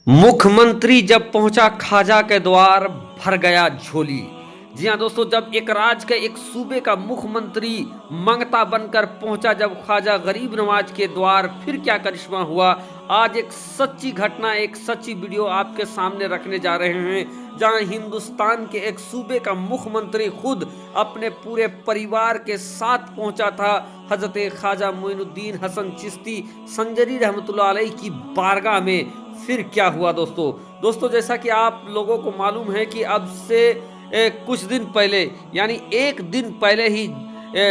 मुख्यमंत्री जब पहुंचा ख्वाजा के द्वार भर गया झोली। जी हाँ दोस्तों, जब एक राज्य के एक सूबे का मुख्यमंत्री मंगता बनकर पहुंचा जब ख्वाजा गरीब नवाज के द्वार, फिर क्या करिश्मा हुआ। आज एक सच्ची घटना, एक सच्ची वीडियो आपके सामने रखने जा रहे हैं, जहां हिंदुस्तान के एक सूबे का मुख्यमंत्री खुद अपने पूरे परिवार के साथ पहुंचा था हजरत ख्वाजा मोइनुद्दीन हसन चिश्ती संजरी रहमतुल्लाह अलैह की बारगाह में। फिर क्या हुआ दोस्तों, जैसा कि आप लोगों को मालूम है कि अब से कुछ दिन पहले, यानी एक दिन पहले ही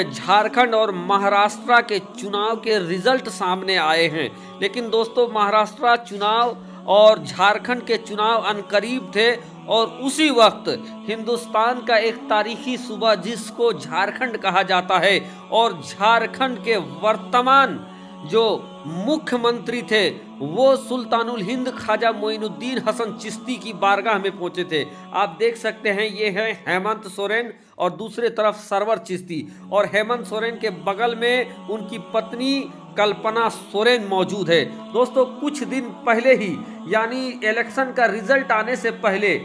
झारखंड और महाराष्ट्र के चुनाव के रिजल्ट सामने आए हैं। लेकिन दोस्तों, महाराष्ट्र चुनाव और झारखंड के चुनाव अनकरीब थे, और उसी वक्त हिंदुस्तान का एक तारीखी सूबा जिसको झारखंड कहा जाता है, और झारखंड के वर्तमान जो मुख्यमंत्री थे वो सुल्तानुल हिंद ख्वाजा मोइनुद्दीन हसन चिश्ती की बारगाह में पहुंचे थे। आप देख सकते हैं, ये है हेमंत सोरेन और दूसरे तरफ सरवर चिश्ती, और हेमंत सोरेन के बगल में उनकी पत्नी कल्पना सोरेन मौजूद है। दोस्तों, कुछ दिन पहले ही, यानी इलेक्शन का रिजल्ट आने से पहले,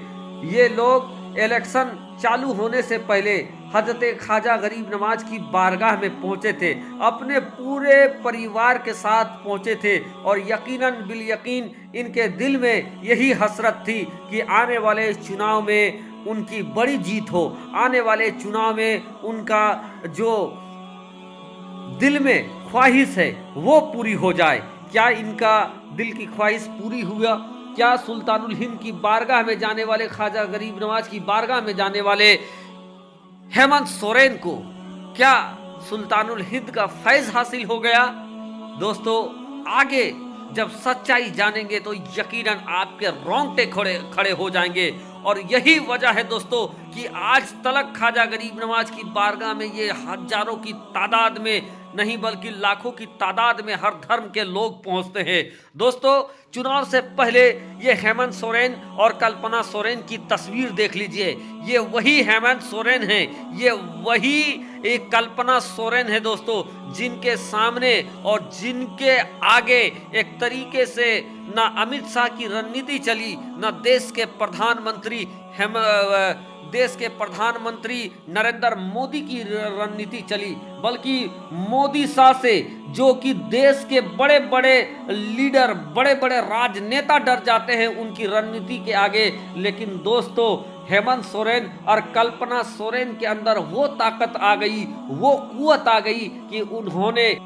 ये लोग इलेक्शन चालू होने से पहले हजरत ख्वाजा गरीब नवाज की बारगाह में पहुंचे थे, अपने पूरे परिवार के साथ पहुंचे थे, और यकीनन बिल यकीन इनके दिल में यही हसरत थी कि आने वाले चुनाव में उनकी बड़ी जीत हो, आने वाले चुनाव में उनका जो दिल में ख्वाहिश है वो पूरी हो जाए। क्या इनका दिल की ख्वाहिश पूरी हुआ? क्या सुल्तानुल हिंद की बारगाह में जाने वाले, ख्वाजा गरीब नवाज की बारगाह में जाने वाले हेमंत सोरेन को क्या सुल्तानुल हिंद का फैज हासिल हो गया? दोस्तों, आगे जब सच्चाई जानेंगे तो यकीनन आपके रोंगटे खड़े हो जाएंगे। और यही वजह है दोस्तों कि आज तलक ख्वाजा गरीब नवाज की बारगाह में ये हजारों की तादाद में नहीं बल्कि लाखों की तादाद में हर धर्म के लोग पहुंचते हैं। दोस्तों, चुनाव से पहले ये हेमंत सोरेन और कल्पना सोरेन की तस्वीर देख लीजिए। ये वही हेमंत सोरेन है, ये वही एक कल्पना सोरेन है दोस्तों, जिनके सामने और जिनके आगे एक तरीके से ना अमित शाह की रणनीति चली, ना देश के प्रधानमंत्री नरेंद्र मोदी की रणनीति चली, बल्कि मोदी शाह से, जो कि देश के बड़े बड़े लीडर, बड़े बड़े राजनेता डर जाते हैं उनकी रणनीति के आगे। लेकिन दोस्तों, हेमंत सोरेन और कल्पना सोरेन के अंदर वो ताकत आ गई, वो कुवत आ गई कि उन्होंने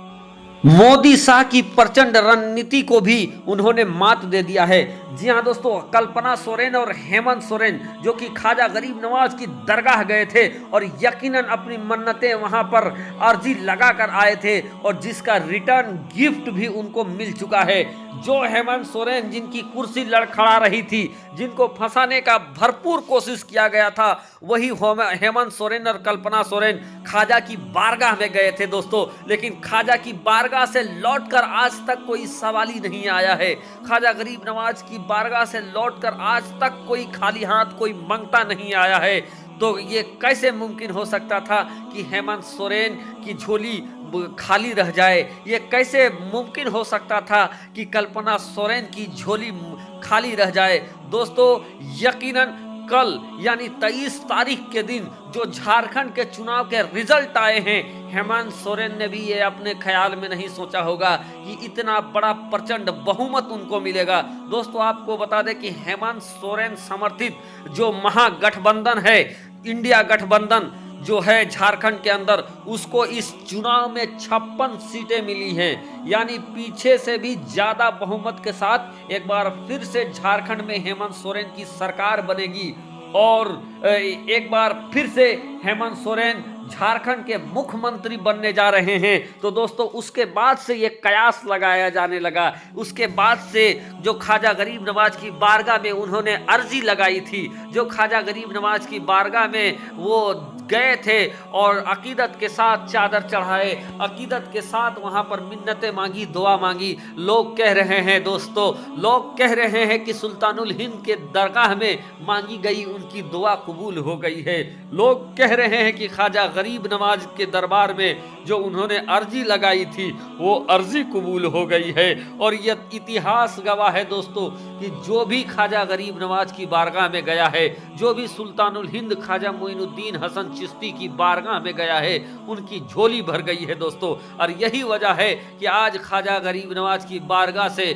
मोदी शाह की प्रचंड रणनीति को भी उन्होंने मात दे दिया है। जी हाँ दोस्तों, कल्पना सोरेन और हेमंत सोरेन जो कि ख्वाजा गरीब नवाज की दरगाह गए थे और यकीनन अपनी मन्नतें वहां पर अर्जी लगा कर आए थे, और जिसका रिटर्न गिफ्ट भी उनको मिल चुका है। जो हेमंत सोरेन जिनकी कुर्सी लड़खड़ा रही थी, जिनको फंसाने का भरपूर कोशिश किया गया था, वही हेमंत सोरेन और कल्पना सोरेन ख्वाजा की बारगाह में गए थे दोस्तों। लेकिन ख्वाजा की बारगाह से लौटकर आज तक कोई सवाल ही नहीं आया है। ख्वाजा गरीब नवाज की बारगाह से लौटकर आज तक कोई खाली हाथ, कोई मंगता नहीं आया है। तो ये कैसे मुमकिन हो सकता था कि हेमंत सोरेन की झोली खाली रह जाए? ये कैसे मुमकिन हो सकता था कि कल्पना सोरेन की झोली खाली रह जाए? दोस्तों, यकीनन कल यानी 23 तारीख के दिन जो झारखंड के चुनाव के रिजल्ट आए हैं, हेमंत सोरेन ने भी ये अपने ख्याल में नहीं सोचा होगा कि इतना बड़ा प्रचंड बहुमत उनको मिलेगा। दोस्तों, आपको बता दें कि हेमंत सोरेन समर्थित जो महागठबंधन है, इंडिया गठबंधन जो है झारखंड के अंदर, उसको इस चुनाव में 56 सीटें मिली हैं, यानी पीछे से भी ज्यादा बहुमत के साथ एक बार फिर से झारखंड में हेमंत सोरेन की सरकार बनेगी, और एक बार फिर से हेमंत सोरेन झारखंड के मुख्यमंत्री बनने जा रहे हैं। तो दोस्तों, उसके बाद से ये कयास लगाया जाने लगा। उसके बाद से जो ख्वाजा गरीब नवाज की बारगाह में उन्होंने अर्जी लगाई थी, जो ख्वाजा गरीब नवाज की बारगाह में वो गए थे और अकीदत के साथ चादर चढ़ाए, अकीदत के साथ वहां पर मिन्नतें मांगी, दुआ मांगी। लोग कह रहे हैं दोस्तों, लोग कह रहे हैं कि सुल्तानुल हिंद के दरगाह में मांगी गई उनकी दुआ कबूल हो गई है। लोग कह रहे हैं कि ख्वाजा गरीब नवाज के दरबार में जो उन्होंने अर्जी लगाई थी वो अर्जी कबूल हो गई है। और यह इतिहास गवाह है दोस्तों कि जो भी ख्वाजा गरीब नवाज की बारगाह में गया है, जो भी सुल्तानुल हिंद ख्वाजा मोइनुद्दीन हसन चिश्ती की बारगाह में गया है, उनकी झोली भर गई है दोस्तों। और यही वजह है कि आज ख्वाजा गरीब नवाज की बारगाह से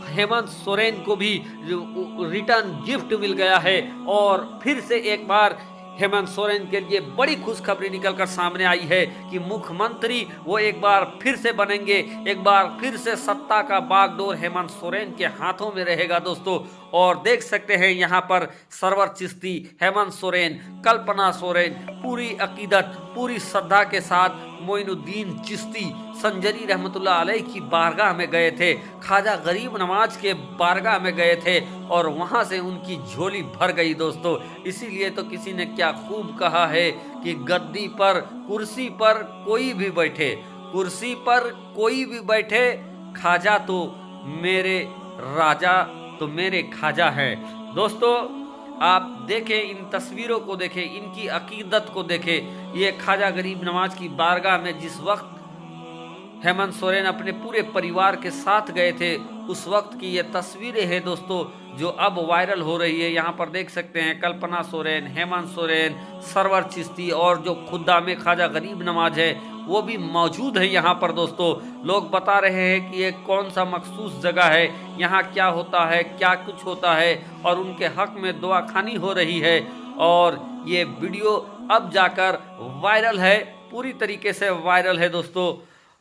हेमंत सोरेन को भी रिटर्न गिफ्ट मिल गया है। और फिर से एक बार हेमंत सोरेन के लिए बड़ी खुशखबरी निकलकर सामने आई है कि मुख्यमंत्री वो एक बार फिर से बनेंगे, एक बार फिर से सत्ता का बागडोर हेमंत सोरेन के हाथों में रहेगा दोस्तों। और देख सकते हैं यहाँ पर सरवर चिश्ती, हेमंत सोरेन, कल्पना सोरेन पूरी अकीदत, पूरी श्रद्धा के साथ मोइनुद्दीन चिश्ती संजरी रहमतुल्लाह अलैह की बारगाह में गए थे, ख्वाजा गरीब नवाज के बारगाह में गए थे और वहाँ से उनकी झोली भर गई दोस्तों। इसीलिए तो किसी ने क्या खूब कहा है कि गद्दी पर, कुर्सी पर कोई भी बैठे, कुर्सी पर कोई भी बैठे, ख्वाजा तो मेरे राजा तो मेरे ख्वाजा हैं। दोस्तों आप देखें, इन तस्वीरों को देखें, इनकी अकीदत को देखें। ये ख्वाजा गरीब नवाज की बारगाह में जिस वक्त हेमंत सोरेन अपने पूरे परिवार के साथ गए थे, उस वक्त की ये तस्वीरें हैं दोस्तों जो अब वायरल हो रही है। यहाँ पर देख सकते हैं कल्पना सोरेन, हेमंत सोरेन, सरवर चिश्ती और जो खुद्दाम ख्वाजा गरीब नवाज है वो भी मौजूद है यहाँ पर दोस्तों। लोग बता रहे हैं कि ये कौन सा मखसूस जगह है, यहाँ क्या होता है, क्या कुछ होता है, और उनके हक में दुआ खानी हो रही है। और ये वीडियो अब जाकर वायरल है, पूरी तरीके से वायरल है दोस्तों,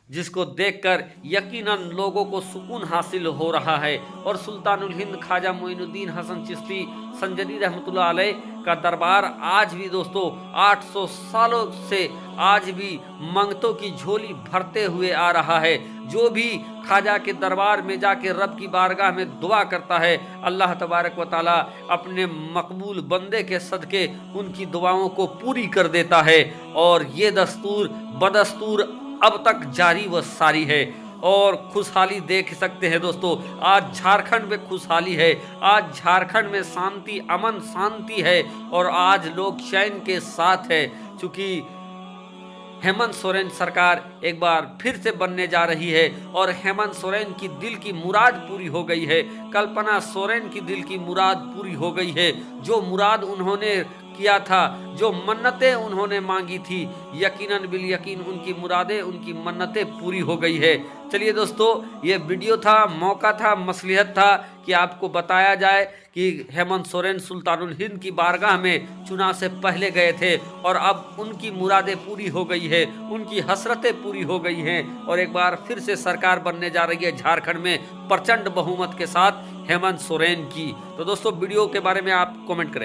जिसको देखकर यकीनन लोगों को सुकून हासिल हो रहा है। और सुल्तानुल हिंद ख्वाजा मोइनुद्दीन हसन चिश्ती संजरी रहमतुल्लाह अलैह का दरबार आज भी दोस्तों 800 सालों से आज भी मंगतों की झोली भरते हुए आ रहा है। जो भी ख्वाजा के दरबार में जाके रब की बारगाह में दुआ करता है, अल्लाह तबारक व तआला अपने मकबूल बंदे के सदके उनकी दुआओं को पूरी कर देता है। और ये दस्तूर बदस्तूर अब तक जारी व सारी है। और खुशहाली देख सकते हैं दोस्तों, आज झारखंड में खुशहाली है, आज झारखंड में शांति, अमन शांति है और आज लोग चैन के साथ है। चूंकि हेमंत सोरेन सरकार एक बार फिर से बनने जा रही है और हेमंत सोरेन की दिल की मुराद पूरी हो गई है, कल्पना सोरेन की दिल की मुराद पूरी हो गई है। जो मुराद उन्होंने किया था, जो मन्नतें उन्होंने मांगी थी, यकीनन बिल यकीन उनकी मुरादें, उनकी मन्नतें पूरी हो गई है। चलिए दोस्तों, ये वीडियो था, मौका था, मसलिहत था कि आपको बताया जाए कि हेमंत सोरेन सुल्तानुल हिंद की बारगाह में चुनाव से पहले गए थे और अब उनकी मुरादें पूरी हो गई है, उनकी हसरतें पूरी हो गई हैं और एक बार फिर से सरकार बनने जा रही है झारखंड में प्रचंड बहुमत के साथ हेमंत सोरेन की। तो दोस्तों वीडियो के बारे में आप कमेंट करें।